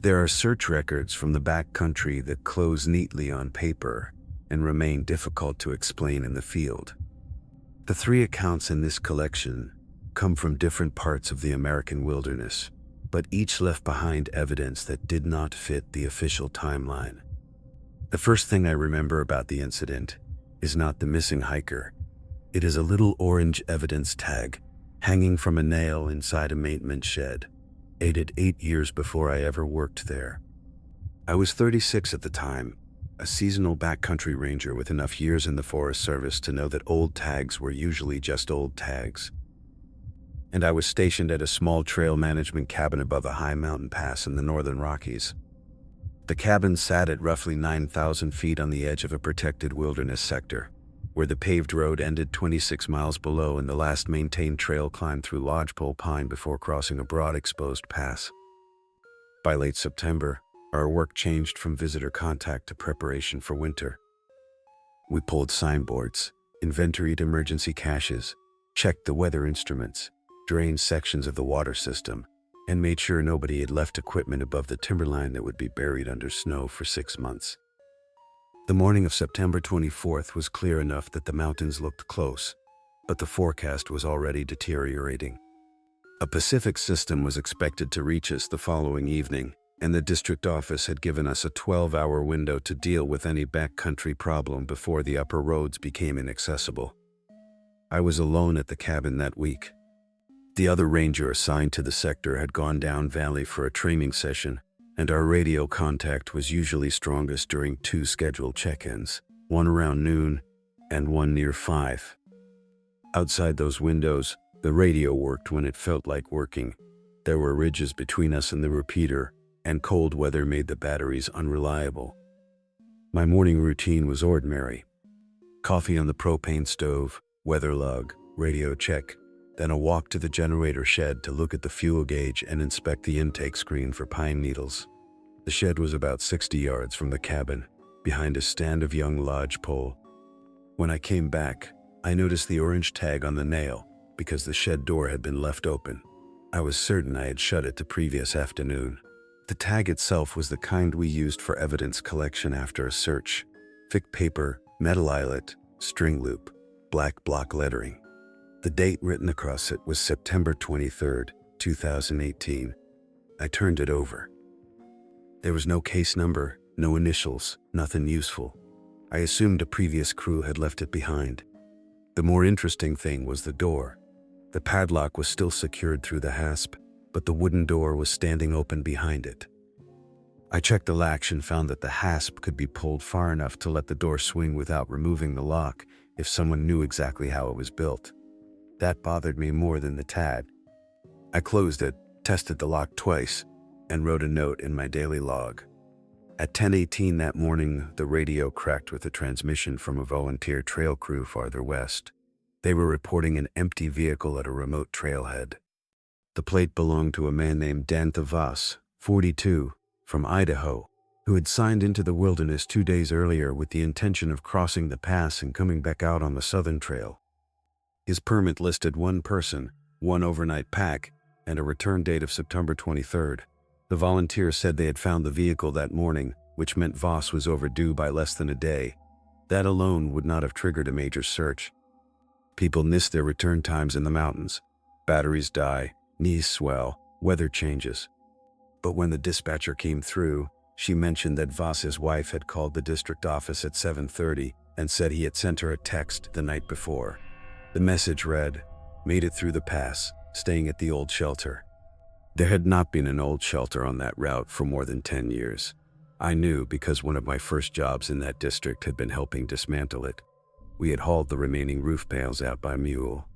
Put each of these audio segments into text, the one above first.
There are search records from the backcountry that close neatly on paper and remain difficult to explain in the field. The three accounts in this collection come from different parts of the American wilderness, but each left behind evidence that did not fit the official timeline. The first thing I remember about the incident is not the missing hiker. It is a little orange evidence tag hanging from a nail inside a maintenance shed, dated 8 years before I ever worked there. I was 36 at the time, a seasonal backcountry ranger with enough years in the Forest Service to know that old tags were usually just old tags. And I was stationed at a small trail management cabin above a high mountain pass in the northern Rockies. The cabin sat at roughly 9,000 feet on the edge of a protected wilderness sector, where the paved road ended 26 miles below and the last maintained trail climbed through lodgepole pine before crossing a broad exposed pass. By late September, our work changed from visitor contact to preparation for winter. We pulled signboards, inventoried emergency caches, checked the weather instruments, drained sections of the water system, and made sure nobody had left equipment above the timberline that would be buried under snow for 6 months. The morning of September 24th was clear enough that the mountains looked close, but the forecast was already deteriorating. A Pacific system was expected to reach us the following evening, and the district office had given us a 12-hour window to deal with any backcountry problem before the upper roads became inaccessible. I was alone at the cabin that week. The other ranger assigned to the sector had gone down valley for a training session, and our radio contact was usually strongest during 2 scheduled check-ins, one around noon and one near 5. Outside those windows, the radio worked when it felt like working. There were ridges between us and the repeater, and cold weather made the batteries unreliable. My morning routine was ordinary. Coffee on the propane stove, weather log, radio check, then a walk to the generator shed to look at the fuel gauge and inspect the intake screen for pine needles. The shed was about 60 yards from the cabin, behind a stand of young lodgepole. When I came back, I noticed the orange tag on the nail because the shed door had been left open. I was certain I had shut it the previous afternoon. The tag itself was the kind we used for evidence collection after a search. Thick paper, metal eyelet, string loop, black block lettering. The date written across it was September 23rd, 2018. I turned it over. There was no case number, no initials, nothing useful. I assumed a previous crew had left it behind. The more interesting thing was the door. The padlock was still secured through the hasp, but the wooden door was standing open behind it. I checked the latch and found that the hasp could be pulled far enough to let the door swing without removing the lock if someone knew exactly how it was built. That bothered me more than the tag. I closed it, tested the lock twice, and wrote a note in my daily log. At 10:18 that morning, the radio cracked with a transmission from a volunteer trail crew farther west. They were reporting an empty vehicle at a remote trailhead. The plate belonged to a man named Dan Voss, 42, from Idaho, who had signed into the wilderness 2 days earlier with the intention of crossing the pass and coming back out on the southern trail. His permit listed one person, one overnight pack, and a return date of September 23rd. The volunteers said they had found the vehicle that morning, which meant Voss was overdue by less than a day. That alone would not have triggered a major search. People miss their return times in the mountains. Batteries die, knees swell, weather changes. But when the dispatcher came through, she mentioned that Voss's wife had called the district office at 7:30 and said he had sent her a text the night before. The message read, "Made it through the pass, staying at the old shelter." There had not been an old shelter on that route for more than 10 years. I knew because one of my first jobs in that district had been helping dismantle it. We had hauled the remaining roof bales out by mule.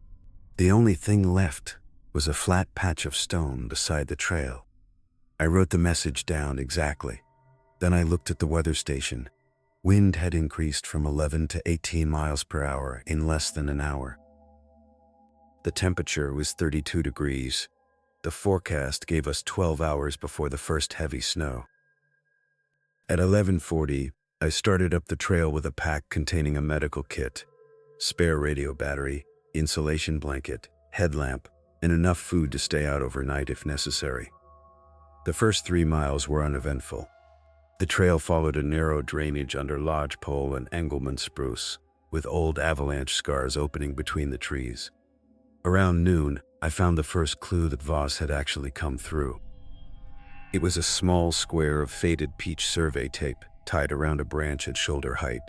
The only thing left was a flat patch of stone beside the trail. I wrote the message down exactly. Then I looked at the weather station. Wind had increased from 11 to 18 miles per hour in less than an hour. The temperature was 32 degrees. The forecast gave us 12 hours before the first heavy snow. At 11:40, I started up the trail with a pack containing a medical kit, spare radio battery, insulation blanket, headlamp, and enough food to stay out overnight if necessary. The first 3 miles were uneventful. The trail followed a narrow drainage under lodgepole and Engelmann spruce, with old avalanche scars opening between the trees. Around noon, I found the first clue that Voss had actually come through. It was a small square of faded peach survey tape tied around a branch at shoulder height.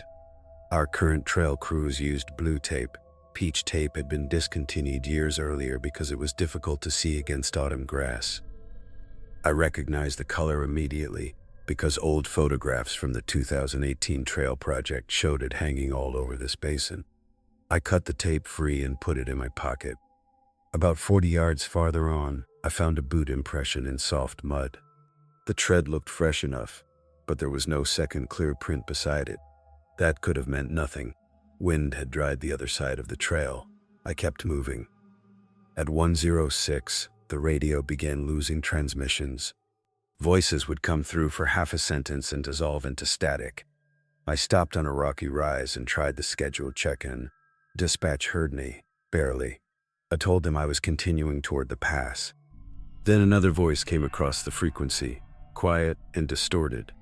Our current trail crews used blue tape. Peach tape had been discontinued years earlier because it was difficult to see against autumn grass. I recognized the color immediately because old photographs from the 2018 trail project showed it hanging all over this basin. I cut the tape free and put it in my pocket. About 40 yards farther on, I found a boot impression in soft mud. The tread looked fresh enough, but there was no second clear print beside it. That could have meant nothing. Wind had dried the other side of the trail. I kept moving. At 1:06, the radio began losing transmissions. Voices would come through for half a sentence and dissolve into static. I stopped on a rocky rise and tried the scheduled check-in. Dispatch heard me, barely. I told them I was continuing toward the pass. Then another voice came across the frequency, quiet and distorted.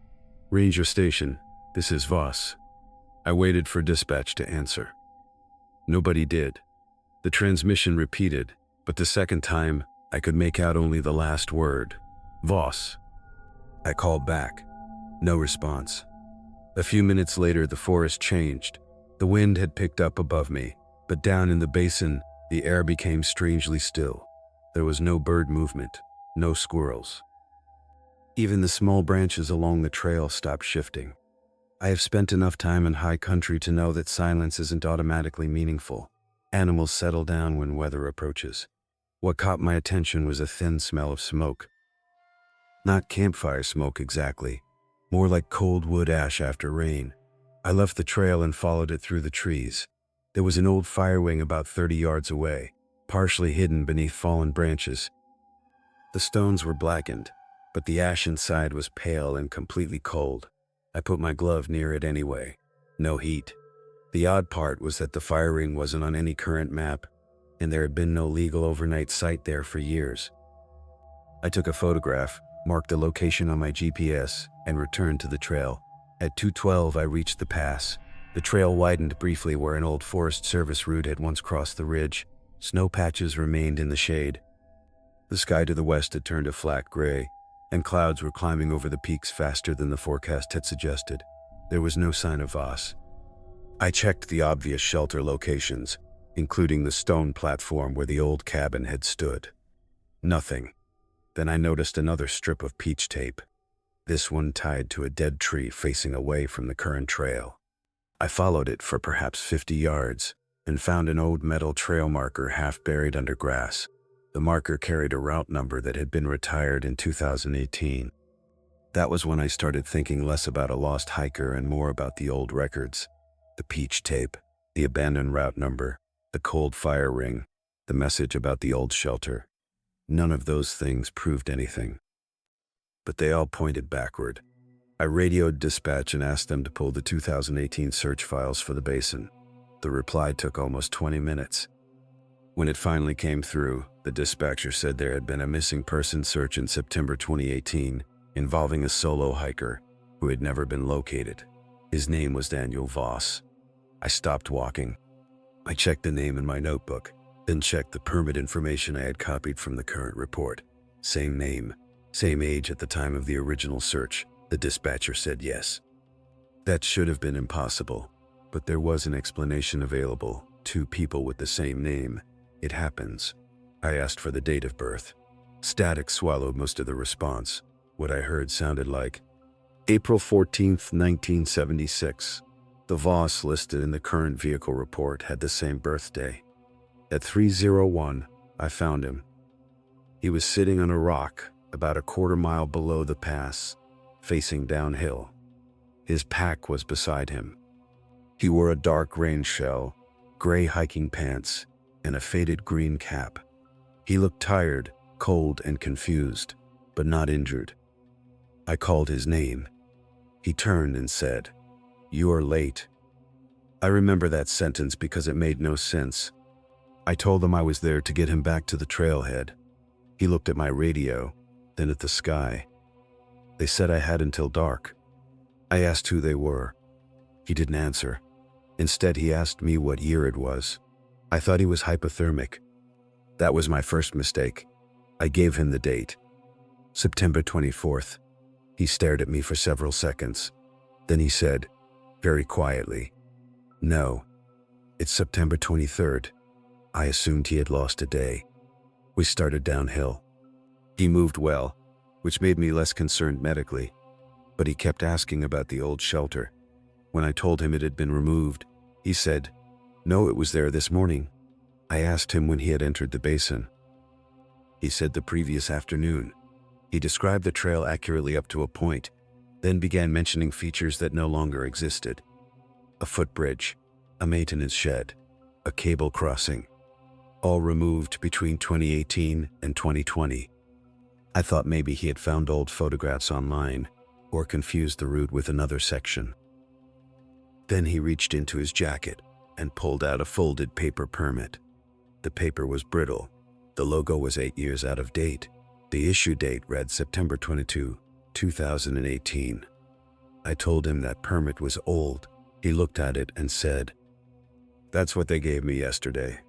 "Ranger Station, this is Voss." I waited for dispatch to answer. Nobody did. The transmission repeated, but the second time, I could make out only the last word, "Voss." I called back. No response. A few minutes later, the forest changed. The wind had picked up above me, but down in the basin, the air became strangely still. There was no bird movement, no squirrels. Even the small branches along the trail stopped shifting. I have spent enough time in high country to know that silence isn't automatically meaningful. Animals settle down when weather approaches. What caught my attention was a thin smell of smoke. Not campfire smoke exactly, more like cold wood ash after rain. I left the trail and followed it through the trees. There was an old fire wing about 30 yards away, partially hidden beneath fallen branches. The stones were blackened, but the ash inside was pale and completely cold. I put my glove near it anyway. No heat. The odd part was that the fire ring wasn't on any current map, and there had been no legal overnight site there for years. I took a photograph, marked the location on my GPS, and returned to the trail. At 2:12, I reached the pass. The trail widened briefly where an old Forest Service route had once crossed the ridge. Snow patches remained in the shade. The sky to the west had turned a flat gray, and clouds were climbing over the peaks faster than the forecast had suggested. There was no sign of Voss. I checked the obvious shelter locations, including the stone platform where the old cabin had stood. Nothing. Then I noticed another strip of peach tape, this one tied to a dead tree facing away from the current trail. I followed it for perhaps 50 yards and found an old metal trail marker half buried under grass. The marker carried a route number that had been retired in 2018. That was when I started thinking less about a lost hiker and more about the old records. The peach tape, the abandoned route number, the cold fire ring, the message about the old shelter. None of those things proved anything. But they all pointed backward. I radioed dispatch and asked them to pull the 2018 search files for the basin. The reply took almost 20 minutes. When it finally came through, the dispatcher said there had been a missing person search in September 2018 involving a solo hiker who had never been located. His name was Daniel Voss. I stopped walking. I checked the name in my notebook, then checked the permit information I had copied from the current report. Same name, same age at the time of the original search. The dispatcher said yes. That should have been impossible, but there was an explanation available. 2 people with the same name. It happens. I asked for the date of birth. Static swallowed most of the response. What I heard sounded like April 14th, 1976. The Voss listed in the current vehicle report had the same birthday. At 3:01, I found him. He was sitting on a rock about a quarter mile below the pass, facing downhill. His pack was beside him. He wore a dark rain shell, gray hiking pants, and a faded green cap. He looked tired, cold, and confused, but not injured. I called his name. He turned and said, "You are late." I remember that sentence because it made no sense. I told him I was there to get him back to the trailhead. He looked at my radio. then at the sky. They said I had until dark. I asked who they were. He didn't answer. Instead, he asked me what year it was. I thought he was hypothermic. That was my first mistake. I gave him the date. September 24th. He stared at me for several seconds. Then he said, very quietly, "No, it's September 23rd. I assumed he had lost a day. We started downhill. He moved well, which made me less concerned medically, but he kept asking about the old shelter. When I told him it had been removed, he said, "No, it was there this morning." I asked him when he had entered the basin. He said the previous afternoon. He described the trail accurately up to a point, then began mentioning features that no longer existed. A footbridge, a maintenance shed, a cable crossing, all removed between 2018 and 2020. I thought maybe he had found old photographs online or confused the route with another section. Then he reached into his jacket and pulled out a folded paper permit. The paper was brittle. The logo was 8 years out of date. The issue date read September 22, 2018. I told him that permit was old. He looked at it and said, "That's what they gave me yesterday."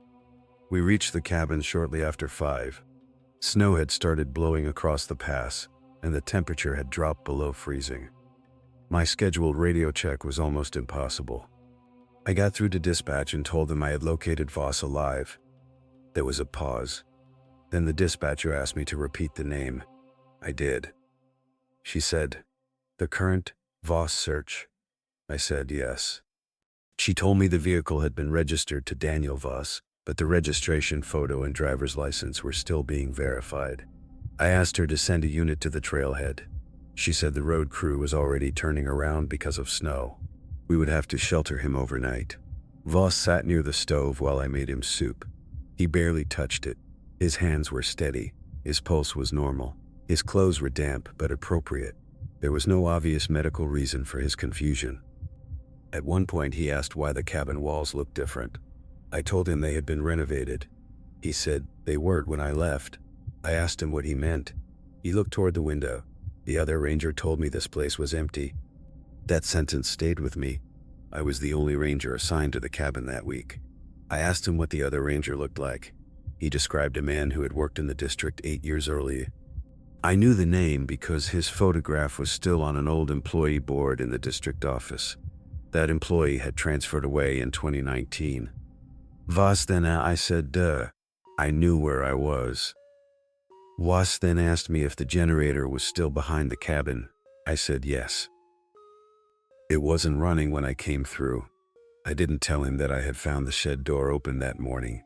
We reached the cabin shortly after 5. Snow had started blowing across the pass, and the temperature had dropped below freezing. My scheduled radio check was almost impossible. I got through to dispatch and told them I had located Voss alive. There was a pause. Then the dispatcher asked me to repeat the name. I did. She said, "The current Voss search?" I said yes. She told me the vehicle had been registered to Daniel Voss, but the registration photo and driver's license were still being verified. I asked her to send a unit to the trailhead. She said the road crew was already turning around because of snow. We would have to shelter him overnight. Voss sat near the stove while I made him soup. He barely touched it. His hands were steady. His pulse was normal. His clothes were damp but appropriate. There was no obvious medical reason for his confusion. At one point he asked why the cabin walls looked different. I told him they had been renovated. He said they weren't when I left. I asked him what he meant. He looked toward the window. The other ranger told me this place was empty. That sentence stayed with me. I was the only ranger assigned to the cabin that week. I asked him what the other ranger looked like. He described a man who had worked in the district 8 years earlier. I knew the name because his photograph was still on an old employee board in the district office. That employee had transferred away in 2019. Voss then I said, duh. I knew where I was. Voss then asked me if the generator was still behind the cabin. I said yes. It wasn't running when I came through. I didn't tell him that I had found the shed door open that morning.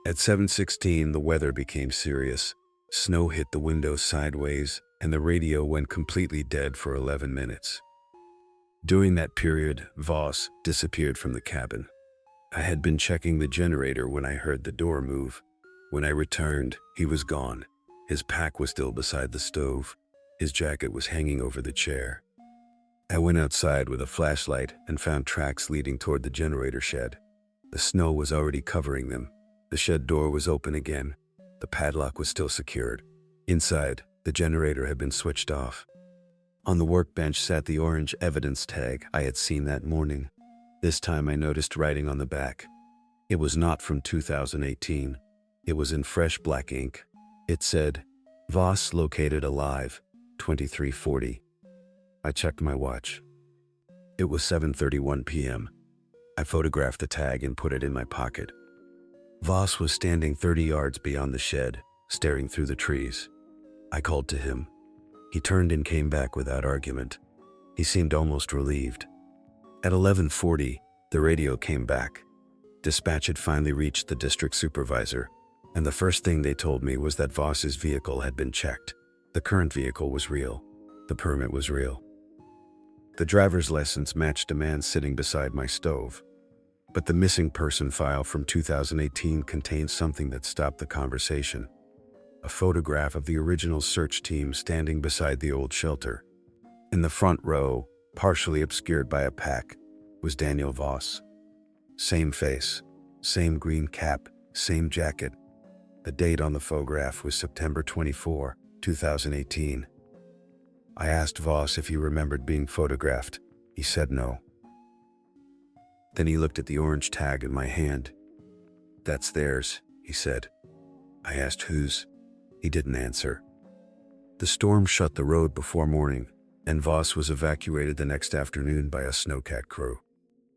At 7:16, the weather became serious. Snow hit the window sideways, and the radio went completely dead for 11 minutes. During that period, Voss disappeared from the cabin. I had been checking the generator when I heard the door move. When I returned, he was gone. His pack was still beside the stove. His jacket was hanging over the chair. I went outside with a flashlight and found tracks leading toward the generator shed. The snow was already covering them. The shed door was open again. The padlock was still secured. Inside, the generator had been switched off. On the workbench sat the orange evidence tag I had seen that morning. This time I noticed writing on the back. It was not from 2018. It was in fresh black ink. It said, "Voss located alive, 2340. I checked my watch. It was 7:31 p.m. I photographed the tag and put it in my pocket. Voss was standing 30 yards beyond the shed, staring through the trees. I called to him. He turned and came back without argument. He seemed almost relieved. At 11:40, the radio came back. Dispatch had finally reached the district supervisor, and the first thing they told me was that Voss's vehicle had been checked. The current vehicle was real. The permit was real. The driver's license matched a man sitting beside my stove. But the missing person file from 2018 contained something that stopped the conversation. A photograph of the original search team standing beside the old shelter. In the front row, partially obscured by a pack, was Daniel Voss. Same face, same green cap, same jacket. The date on the photograph was September 24, 2018. I asked Voss if he remembered being photographed. He said no. Then he looked at the orange tag in my hand. "That's theirs," he said. I asked whose. He didn't answer. The storm shut the road before morning, and Voss was evacuated the next afternoon by a snowcat crew.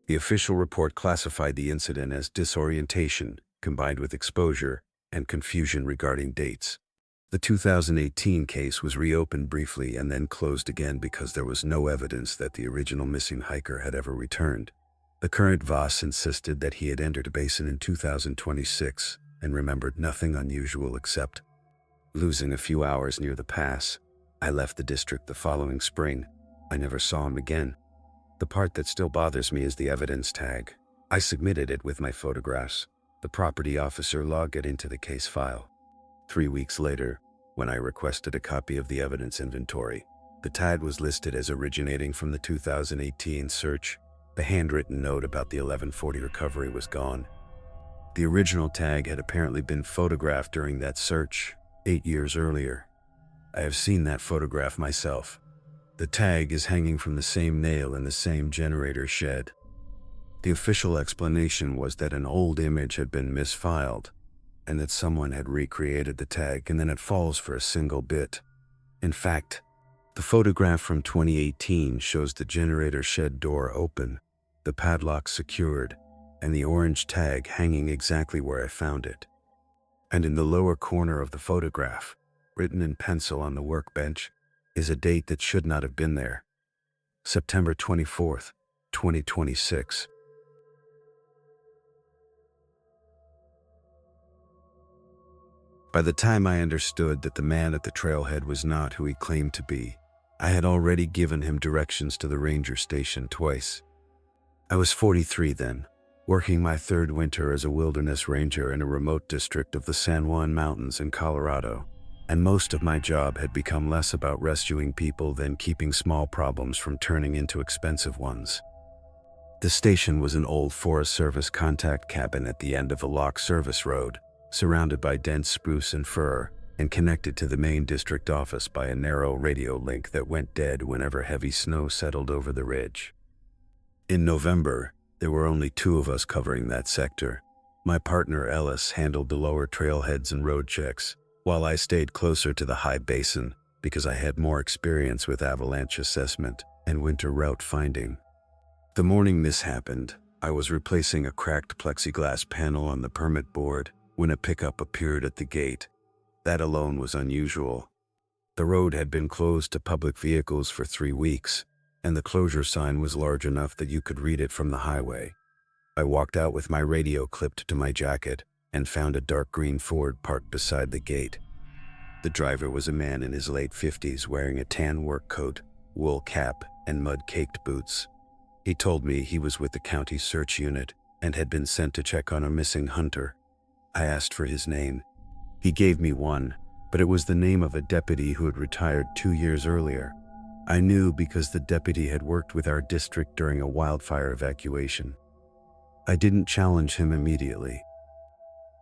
The official report classified the incident as disorientation combined with exposure and confusion regarding dates. The 2018 case was reopened briefly and then closed again because there was no evidence that the original missing hiker had ever returned. The current Voss insisted that he had entered a basin in 2026 and remembered nothing unusual except losing a few hours near the pass. I left the district the following spring. I never saw him again. The part that still bothers me is the evidence tag. I submitted it with my photographs. The property officer logged it into the case file. 3 weeks later, when I requested a copy of the evidence inventory, the tag was listed as originating from the 2018 search. The handwritten note about the 1140 recovery was gone. The original tag had apparently been photographed during that search 8 years earlier. I have seen that photograph myself. The tag is hanging from the same nail in the same generator shed. The official explanation was that an old image had been misfiled, and that someone had recreated the tag and then it falls for a single bit. In fact, the photograph from 2018 shows the generator shed door open, the padlock secured, and the orange tag hanging exactly where I found it. And in the lower corner of the photograph, written in pencil on the workbench, is a date that should not have been there. September 24th, 2026. By the time I understood that the man at the trailhead was not who he claimed to be, I had already given him directions to the ranger station twice. I was 43 then, working my third winter as a wilderness ranger in a remote district of the San Juan Mountains in Colorado, and most of my job had become less about rescuing people than keeping small problems from turning into expensive ones. The station was an old Forest Service contact cabin at the end of a locked service road, surrounded by dense spruce and fir, and connected to the main district office by a narrow radio link that went dead whenever heavy snow settled over the ridge. In November, there were only 2 of us covering that sector. My partner Ellis handled the lower trailheads and road checks, while I stayed closer to the high basin because I had more experience with avalanche assessment and winter route finding. The morning this happened, I was replacing a cracked plexiglass panel on the permit board when a pickup appeared at the gate. That alone was unusual. The road had been closed to public vehicles for 3 weeks, and the closure sign was large enough that you could read it from the highway. I walked out with my radio clipped to my jacket and found a dark green Ford parked beside the gate. The driver was a man in his late 50s wearing a tan work coat, wool cap, and mud-caked boots. He told me he was with the county search unit and had been sent to check on a missing hunter. I asked for his name. He gave me one, but it was the name of a deputy who had retired 2 years earlier. I knew because the deputy had worked with our district during a wildfire evacuation. I didn't challenge him immediately.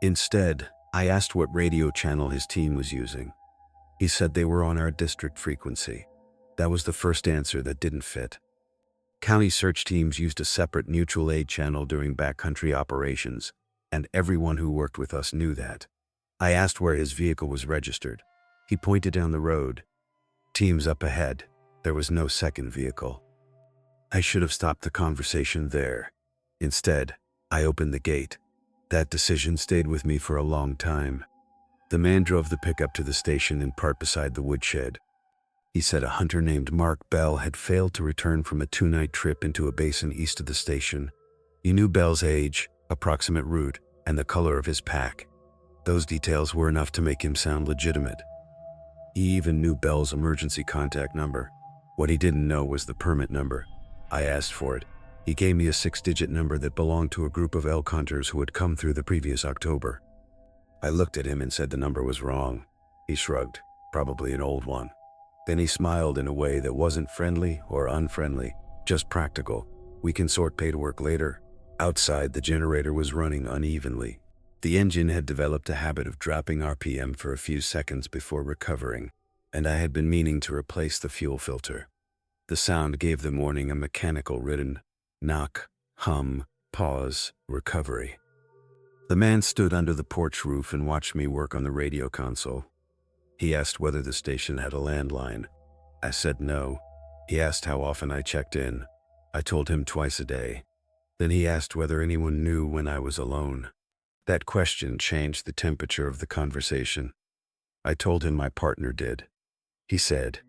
Instead, I asked what radio channel his team was using. He said they were on our district frequency. That was the first answer that didn't fit. County search teams used a separate mutual aid channel during backcountry operations, and everyone who worked with us knew that. I asked where his vehicle was registered. He pointed down the road. Teams up ahead. There was no second vehicle. I should have stopped the conversation there. Instead, I opened the gate. That decision stayed with me for a long time. The man drove the pickup to the station and parked beside the woodshed. He said a hunter named Mark Bell had failed to return from a 2-night trip into a basin east of the station. He knew Bell's age, approximate route, and the color of his pack. Those details were enough to make him sound legitimate. He even knew Bell's emergency contact number. What he didn't know was the permit number. I asked for it. He gave me a 6-digit number that belonged to a group of elk hunters who had come through the previous October. I looked at him and said the number was wrong. He shrugged, probably an old one. Then he smiled in a way that wasn't friendly or unfriendly, just practical. We can sort paperwork later. Outside, the generator was running unevenly. The engine had developed a habit of dropping RPM for a few seconds before recovering. and I had been meaning to replace the fuel filter. The sound gave the morning a mechanical rhythm: knock, hum, pause, recovery. The man stood under the porch roof and watched me work on the radio console. He asked whether the station had a landline. I said no. He asked how often I checked in. I told him twice a day. Then he asked whether anyone knew when I was alone. That question changed the temperature of the conversation. I told him my partner did. He said,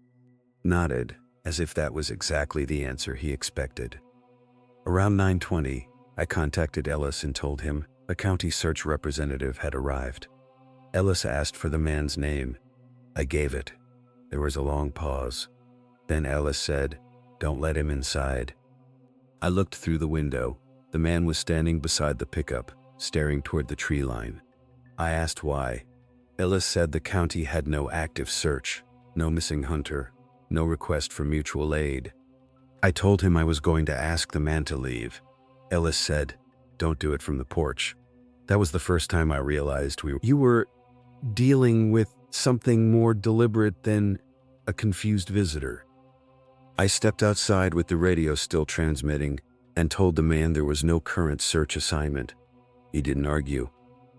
nodded, as if that was exactly the answer he expected. Around 9:20, I contacted Ellis and told him a county search representative had arrived. Ellis asked for the man's name. I gave it. There was a long pause. Then Ellis said, "Don't let him inside." I looked through the window. The man was standing beside the pickup, staring toward the tree line. I asked why. Ellis said the county had no active search, no missing hunter, no request for mutual aid. I told him I was going to ask the man to leave. Ellis said, "Don't do it from the porch." That was the first time I realized you were dealing with something more deliberate than a confused visitor. I stepped outside with the radio still transmitting and told the man there was no current search assignment. He didn't argue.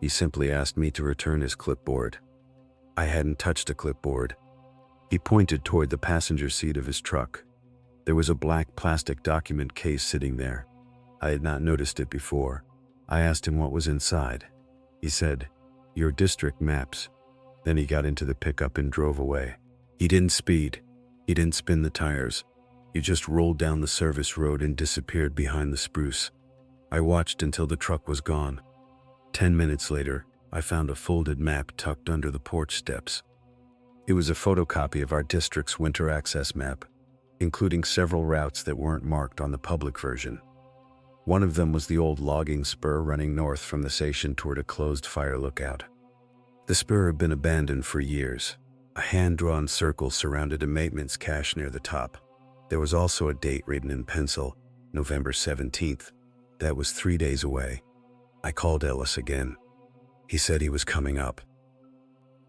He simply asked me to return his clipboard. I hadn't touched a clipboard. He pointed toward the passenger seat of his truck. There was a black plastic document case sitting there. I had not noticed it before. I asked him what was inside. He said, "Your district maps." Then he got into the pickup and drove away. He didn't speed. He didn't spin the tires. He just rolled down the service road and disappeared behind the spruce. I watched until the truck was gone. 10 minutes later, I found a folded map tucked under the porch steps. It was a photocopy of our district's winter access map, including several routes that weren't marked on the public version. One of them was the old logging spur running north from the station toward a closed fire lookout. The spur had been abandoned for years. A hand-drawn circle surrounded a maintenance cache near the top. There was also a date written in pencil, November 17th. That was 3 days away. I called Ellis again. He said he was coming up.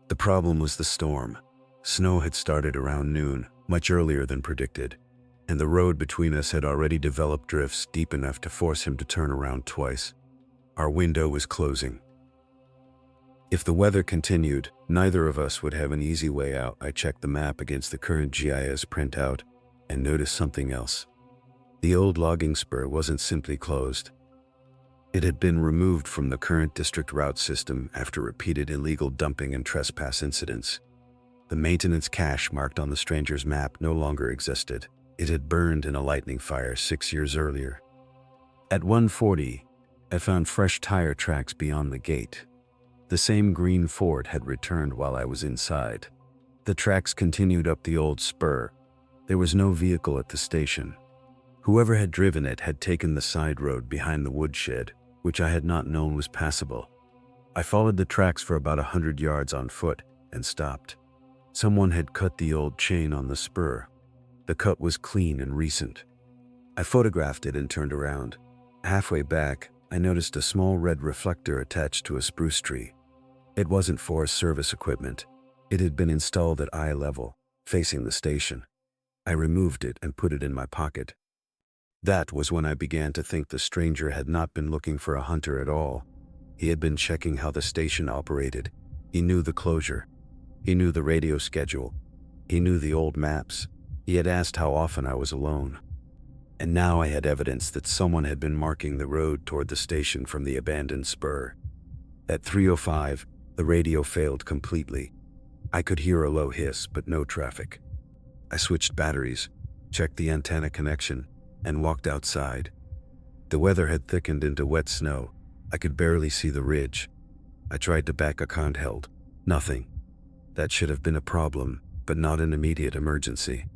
The problem was the storm. Snow had started around noon, much earlier than predicted, and the road between us had already developed drifts deep enough to force him to turn around twice. Our window was closing. If the weather continued, neither of us would have an easy way out. I checked the map against the current GIS printout and noticed something else. The old logging spur wasn't simply closed. It had been removed from the current district route system after repeated illegal dumping and trespass incidents. The maintenance cache marked on the stranger's map no longer existed. It had burned in a lightning fire 6 years earlier. At 1:40, I found fresh tire tracks beyond the gate. The same green Ford had returned while I was inside. The tracks continued up the old spur. There was no vehicle at the station. Whoever had driven it had taken the side road behind the woodshed, which I had not known was passable. I followed the tracks for about 100 yards on foot and stopped. Someone had cut the old chain on the spur. The cut was clean and recent. I photographed it and turned around. Halfway back, I noticed a small red reflector attached to a spruce tree. It wasn't Forest Service equipment. It had been installed at eye level, facing the station. I removed it and put it in my pocket. That was when I began to think the stranger had not been looking for a hunter at all. He had been checking how the station operated. He knew the closure. He knew the radio schedule. He knew the old maps. He had asked how often I was alone. And now I had evidence that someone had been marking the road toward the station from the abandoned spur. At 3:05, the radio failed completely. I could hear a low hiss, but no traffic. I switched batteries, checked the antenna connection, and walked outside. The weather had thickened into wet snow. I could barely see the ridge. I tried to back a handheld. Nothing. That should have been a problem, but not an immediate emergency.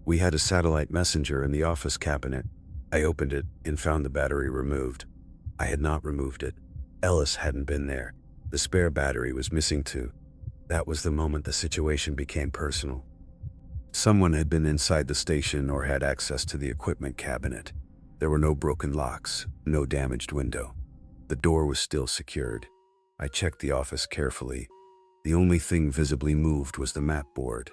We had a satellite messenger in the office cabinet. I opened it and found the battery removed. I had not removed it. Ellis hadn't been there. The spare battery was missing too. That was the moment the situation became personal. Someone had been inside the station or had access to the equipment cabinet. There were no broken locks, no damaged window. The door was still secured. I checked the office carefully. The only thing visibly moved was the map board.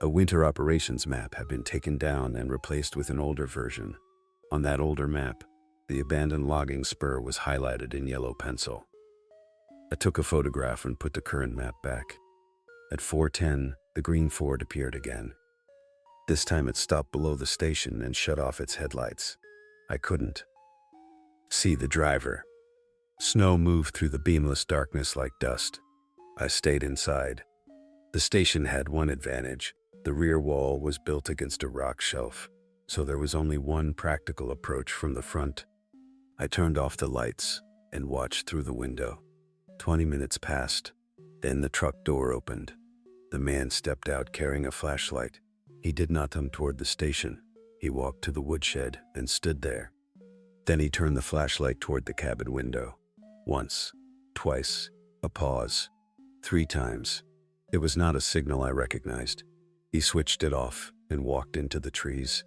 A winter operations map had been taken down and replaced with an older version. On that older map, the abandoned logging spur was highlighted in yellow pencil. I took a photograph and put the current map back. At 4:10, the green Ford appeared again. This time it stopped below the station and shut off its headlights. I couldn't see the driver. Snow moved through the beamless darkness like dust. I stayed inside. The station had one advantage. The rear wall was built against a rock shelf, so there was only one practical approach from the front. I turned off the lights and watched through the window. 20 minutes passed. Then the truck door opened. The man stepped out carrying a flashlight. He did not come toward the station. He walked to the woodshed and stood there. Then he turned the flashlight toward the cabin window. Once, twice, a pause, 3 times. It was not a signal I recognized. He switched it off and walked into the trees.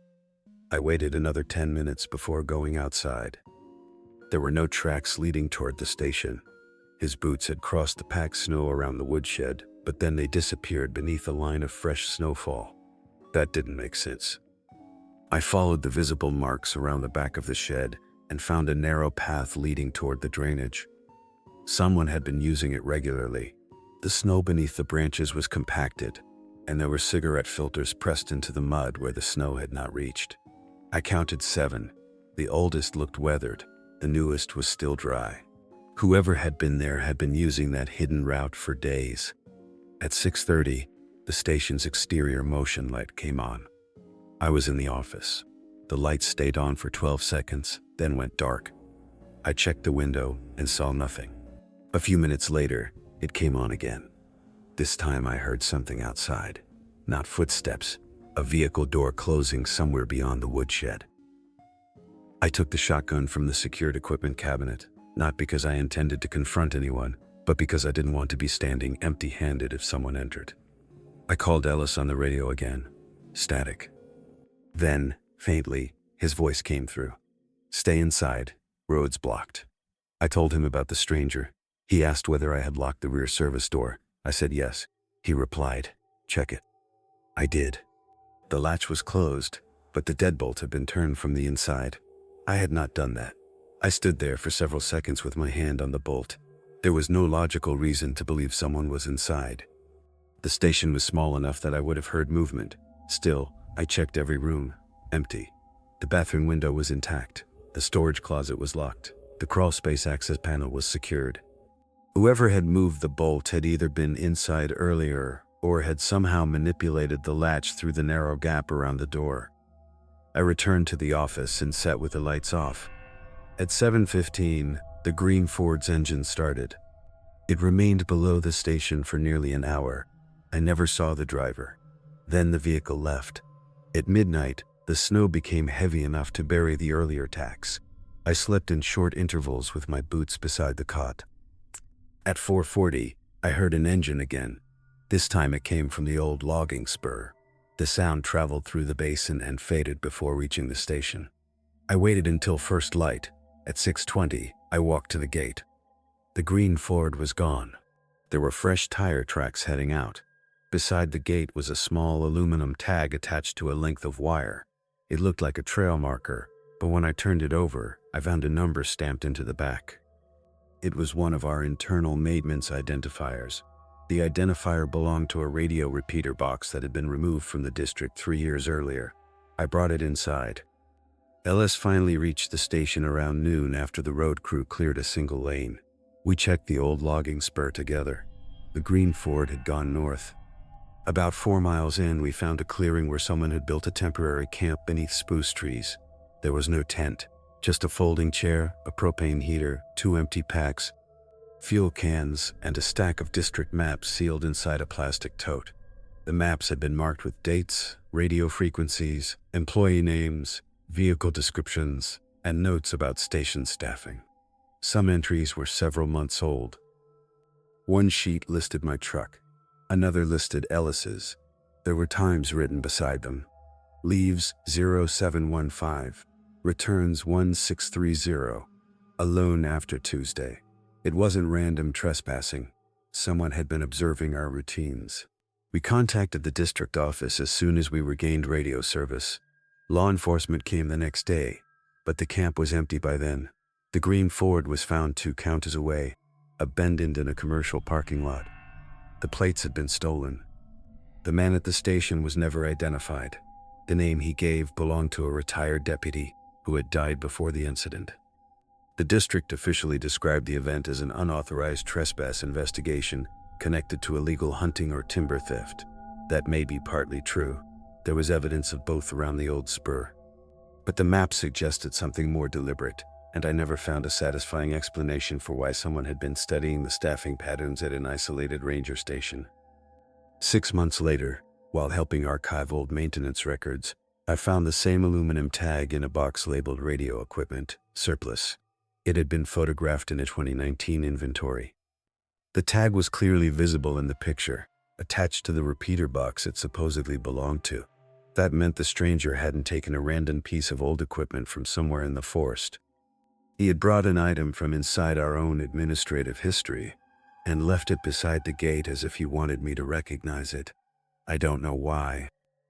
I waited another 10 minutes before going outside. There were no tracks leading toward the station. His boots had crossed the packed snow around the woodshed, but then they disappeared beneath a line of fresh snowfall. That didn't make sense. I followed the visible marks around the back of the shed and found a narrow path leading toward the drainage. Someone had been using it regularly. The snow beneath the branches was compacted, and there were cigarette filters pressed into the mud where the snow had not reached. I counted 7. The oldest looked weathered. The newest was still dry. Whoever had been there had been using that hidden route for days. At 6:30, the station's exterior motion light came on. I was in the office. The light stayed on for 12 seconds, then went dark. I checked the window and saw nothing. A few minutes later, it came on again. This time I heard something outside. Not footsteps, a vehicle door closing somewhere beyond the woodshed. I took the shotgun from the secured equipment cabinet, not because I intended to confront anyone, but because I didn't want to be standing empty-handed if someone entered. I called Ellis on the radio again. Static. Then, faintly, his voice came through. "Stay inside. Road's blocked." I told him about the stranger. He asked whether I had locked the rear service door. I said yes. He replied, "Check it." I did. The latch was closed, but the deadbolt had been turned from the inside. I had not done that. I stood there for several seconds with my hand on the bolt. There was no logical reason to believe someone was inside. The station was small enough that I would have heard movement. Still, I checked every room. Empty. The bathroom window was intact. The storage closet was locked. The crawlspace access panel was secured. Whoever had moved the bolt had either been inside earlier or had somehow manipulated the latch through the narrow gap around the door. I returned to the office and sat with the lights off. At 7:15, the green Ford's engine started. It remained below the station for nearly an hour. I never saw the driver. Then the vehicle left. At midnight, the snow became heavy enough to bury the earlier tacks. I slept in short intervals with my boots beside the cot. At 4:40, I heard an engine again. This time it came from the old logging spur. The sound traveled through the basin and faded before reaching the station. I waited until first light. At 6:20, I walked to the gate. The green Ford was gone. There were fresh tire tracks heading out. Beside the gate was a small aluminum tag attached to a length of wire. It looked like a trail marker, but when I turned it over, I found a number stamped into the back. It was one of our internal maintenance identifiers. The identifier belonged to a radio repeater box that had been removed from the district 3 years earlier. I brought it inside. Ellis finally reached the station around noon after the road crew cleared a single lane. We checked the old logging spur together. The green Ford had gone north. About 4 miles in, we found a clearing where someone had built a temporary camp beneath spruce trees. There was no tent, just a folding chair, a propane heater, 2 empty packs, fuel cans, and a stack of district maps sealed inside a plastic tote. The maps had been marked with dates, radio frequencies, employee names, vehicle descriptions, and notes about station staffing. Some entries were several months old. One sheet listed my truck. Another listed Ellis's. There were times written beside them. Leaves 0715. Returns 1630. Alone after Tuesday. It wasn't random trespassing. Someone had been observing our routines. We contacted the district office as soon as we regained radio service. Law enforcement came the next day, but the camp was empty by then. The green Ford was found 2 counties away, abandoned in a commercial parking lot. The plates had been stolen. The man at the station was never identified. The name he gave belonged to a retired deputy who had died before the incident. The district officially described the event as an unauthorized trespass investigation connected to illegal hunting or timber theft. That may be partly true. There was evidence of both around the old spur. But the map suggested something more deliberate, and I never found a satisfying explanation for why someone had been studying the staffing patterns at an isolated ranger station. 6 months later, while helping archive old maintenance records, I found the same aluminum tag in a box labeled radio equipment, surplus. It had been photographed in a 2019 inventory. The tag was clearly visible in the picture, attached to the repeater box it supposedly belonged to. That meant the stranger hadn't taken a random piece of old equipment from somewhere in the forest. He had brought an item from inside our own administrative history and left it beside the gate as if he wanted me to recognize it. I don't know why.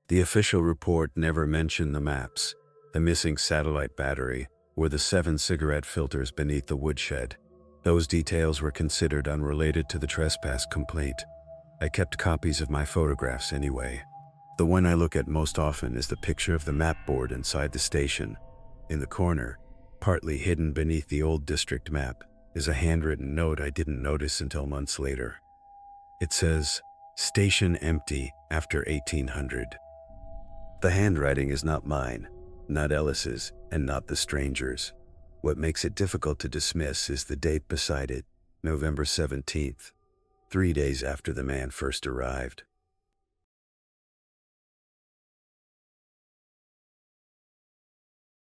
The official report never mentioned the maps, the missing satellite battery, or the 7 cigarette filters beneath the woodshed. Those details were considered unrelated to the trespass complaint. I kept copies of my photographs anyway. The one I look at most often is the picture of the map board inside the station. In the corner, partly hidden beneath the old district map, is a handwritten note I didn't notice until months later. It says, "Station empty after 1800. The handwriting is not mine, not Ellis's, and not the stranger's. What makes it difficult to dismiss is the date beside it, November 17th, 3 days after the man first arrived.